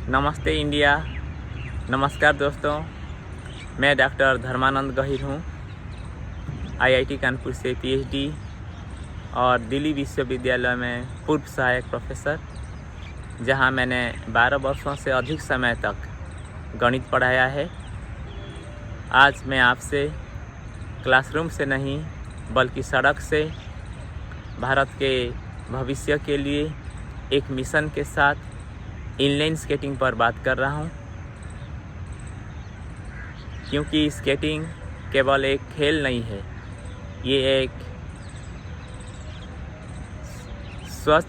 नमस्ते इंडिया। नमस्कार दोस्तों, मैं डॉक्टर धर्मानंद गहिर हूँ। आईआईटी कानपुर से पीएचडी और दिल्ली विश्वविद्यालय में पूर्व सहायक प्रोफेसर, जहाँ मैंने 12 वर्षों से अधिक समय तक गणित पढ़ाया है। आज मैं आपसे क्लासरूम से नहीं बल्कि सड़क से भारत के भविष्य के लिए एक मिशन के साथ इनलाइन स्केटिंग पर बात कर रहा हूँ, क्योंकि स्केटिंग केवल एक खेल नहीं है, ये एक स्वच्छ,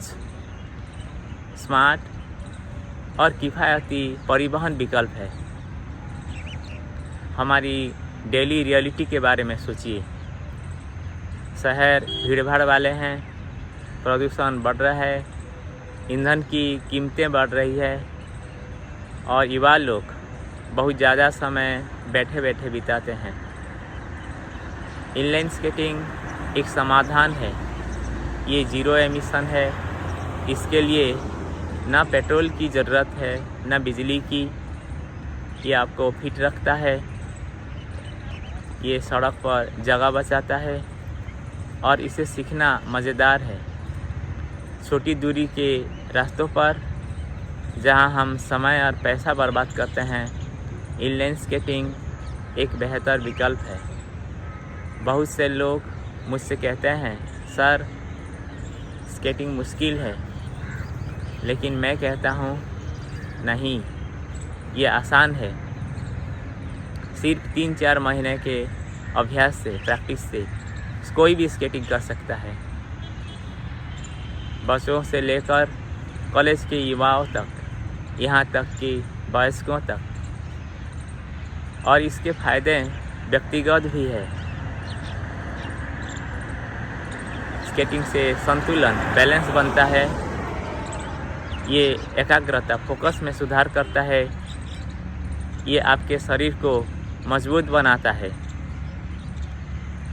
स्मार्ट और किफ़ायती परिवहन विकल्प है। हमारी डेली रियलिटी के बारे में सोचिए। शहर भीड़-भाड़ वाले हैं, प्रदूषण बढ़ रहा है, ईंधन की कीमतें बढ़ रही है और युवा लोग बहुत ज़्यादा समय बैठे बैठे बिताते हैं। इनलाइन स्केटिंग एक समाधान है। ये ज़ीरो एमिशन है। इसके लिए ना पेट्रोल की ज़रूरत है ना बिजली की। ये आपको फिट रखता है, ये सड़क पर जगह बचाता है और इसे सीखना मज़ेदार है। छोटी दूरी के रास्तों पर जहां हम समय और पैसा बर्बाद करते हैं, इनलाइन स्केटिंग एक बेहतर विकल्प है। बहुत से लोग मुझसे कहते हैं, सर स्केटिंग मुश्किल है, लेकिन मैं कहता हूं नहीं, ये आसान है। सिर्फ 3-4 महीने के अभ्यास से, प्रैक्टिस से कोई भी स्केटिंग कर सकता है। बच्चों से लेकर कॉलेज के युवाओं तक, यहाँ तक कि वयस्कों तक। और इसके फ़ायदे व्यक्तिगत भी है। स्केटिंग से संतुलन, बैलेंस बनता है। ये एकाग्रता, फोकस में सुधार करता है। ये आपके शरीर को मजबूत बनाता है।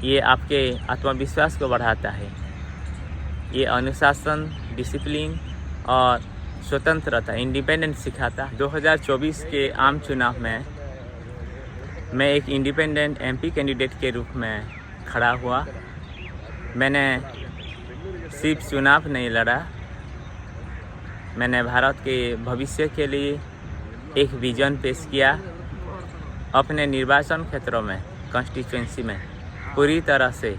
ये आपके आत्मविश्वास को बढ़ाता है। ये अनुशासन, डिसिप्लिन और स्वतंत्रता, इंडिपेंडेंस सिखाता है। 2024 के आम चुनाव में मैं एक इंडिपेंडेंट एमपी कैंडिडेट के रूप में खड़ा हुआ। मैंने सिर्फ चुनाव नहीं लड़ा, मैंने भारत के भविष्य के लिए एक विज़न पेश किया। अपने निर्वाचन क्षेत्रों में, कॉन्स्टिट्यूएंसी में पूरी तरह से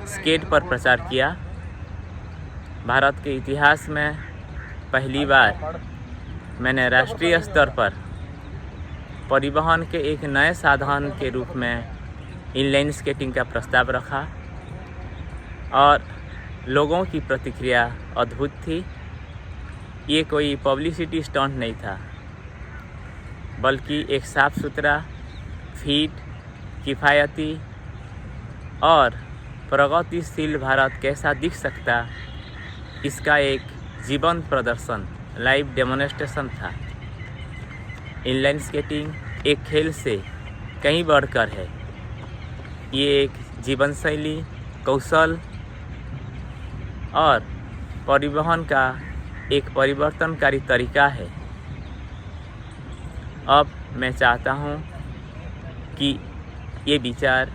स्केट पर प्रचार किया। भारत के इतिहास में पहली बार मैंने राष्ट्रीय स्तर पर परिवहन के एक नए साधन के रूप में इनलाइन स्केटिंग का प्रस्ताव रखा और लोगों की प्रतिक्रिया अद्भुत थी। ये कोई पब्लिसिटी स्टंट नहीं था, बल्कि एक साफ सुथरा, फिट, किफ़ायती और प्रगतिशील भारत कैसा दिख सकता, इसका एक जीवंत प्रदर्शन, लाइव डेमोन्स्ट्रेशन था। इनलाइन स्केटिंग एक खेल से कहीं बढ़कर है। ये एक जीवन शैली, कौशल और परिवहन का एक परिवर्तनकारी तरीका है। अब मैं चाहता हूँ कि ये विचार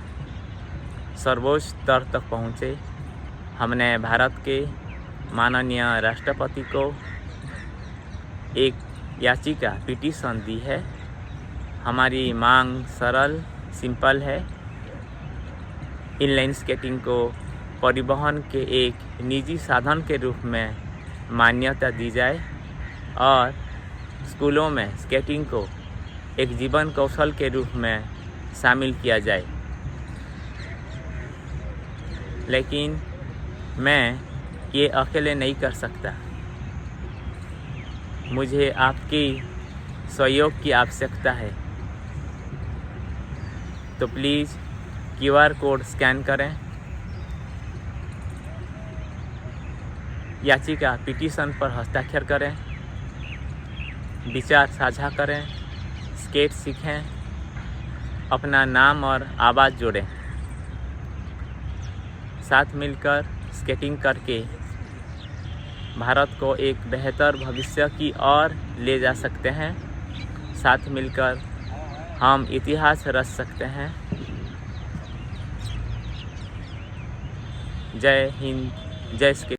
सर्वोच्च स्तर तक पहुँचे। हमने भारत के माननीय राष्ट्रपति को एक याचिका, पिटीशन दी है। हमारी मांग सरल, सिंपल है। इनलाइन स्केटिंग को परिवहन के एक निजी साधन के रूप में मान्यता दी जाए और स्कूलों में स्केटिंग को एक जीवन कौशल के रूप में शामिल किया जाए। लेकिन मैं ये अकेले नहीं कर सकता। मुझे आपकी सहयोग की आवश्यकता है। तो प्लीज़ QR कोड स्कैन करें, याचिका, पिटीशन पर हस्ताक्षर करें, विचार साझा करें, स्केट सीखें, अपना नाम और आवाज़ जोड़ें। साथ मिलकर स्केटिंग करके भारत को एक बेहतर भविष्य की ओर ले जा सकते हैं। साथ मिलकर हम इतिहास रच सकते हैं। जय हिंद, जय श्री